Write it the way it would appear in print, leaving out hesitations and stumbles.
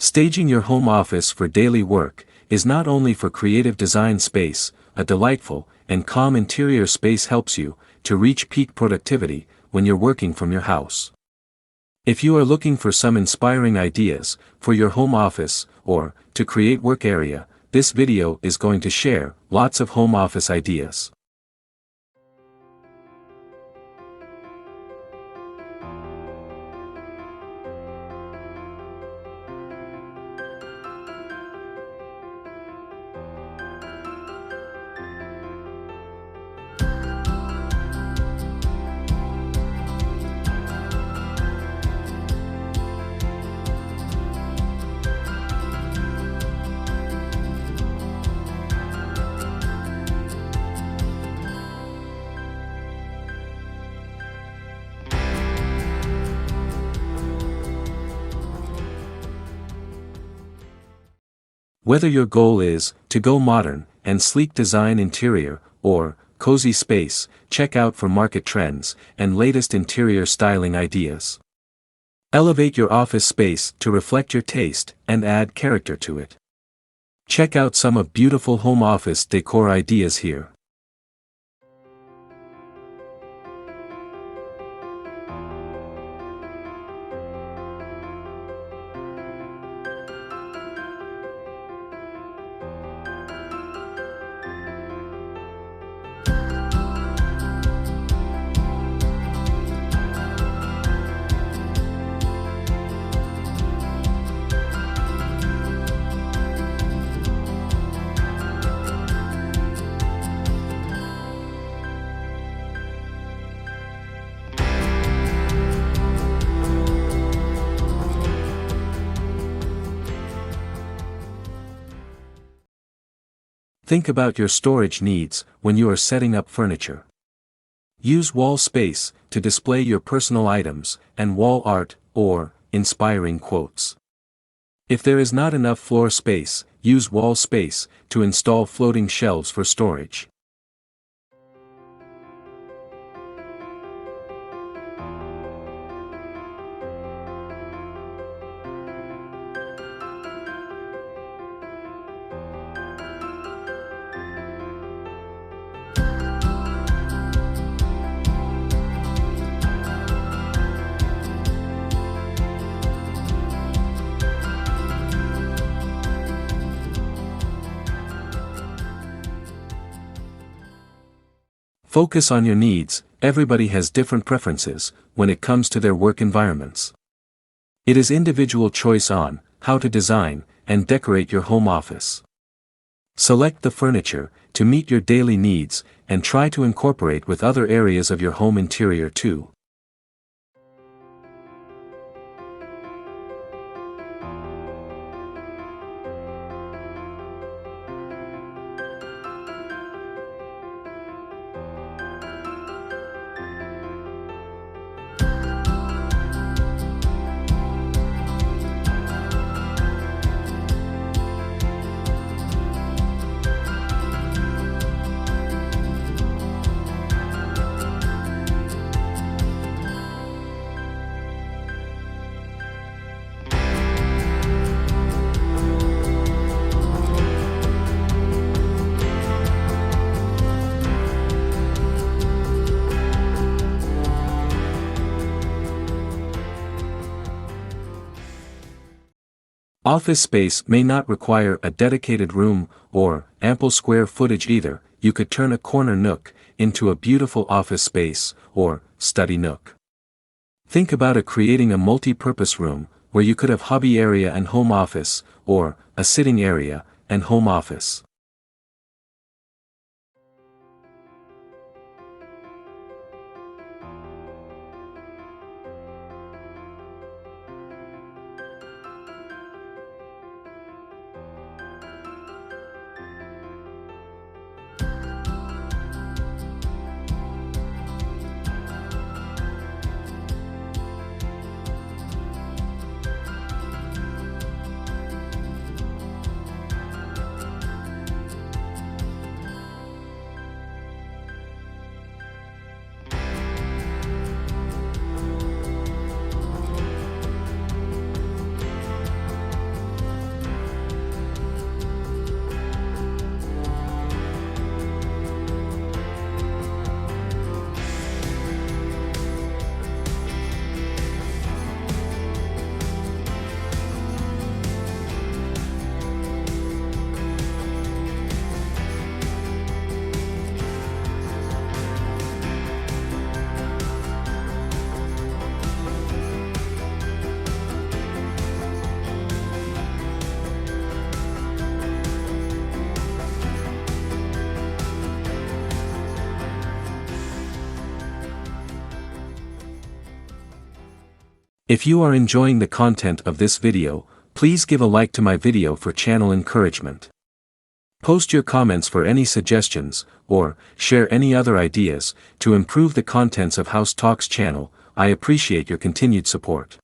Staging your home office for daily work is not only for creative design space. A delightful and calm interior space helps you to reach peak productivity when you're working from your house. If you are looking for some inspiring ideas for your home office or to create work area, this video is going to share lots of home office ideas. Whether your goal is to go modern and sleek design interior or cozy space, check out for market trends and latest interior styling ideas. Elevate your office space to reflect your taste and add character to it. Check out some of beautiful home office decor ideas here. Think about your storage needs when you are setting up furniture. Use wall space to display your personal items and wall art or inspiring quotes. If there is not enough floor space, use wall space to install floating shelves for storage. Focus on your needs. Everybody has different preferences when it comes to their work environments. It is individual choice on how to design and decorate your home office. Select the furniture to meet your daily needs and try to incorporate with other areas of your home interior too. Office space may not require a dedicated room or ample square footage either. You could turn a corner nook into a beautiful office space or study nook. Think about creating a multi-purpose room where you could have hobby area and home office, or a sitting area and home office. If you are enjoying the content of this video, please give a like to my video for channel encouragement. Post your comments for any suggestions, or share any other ideas to improve the contents of House Talks channel. I appreciate your continued support.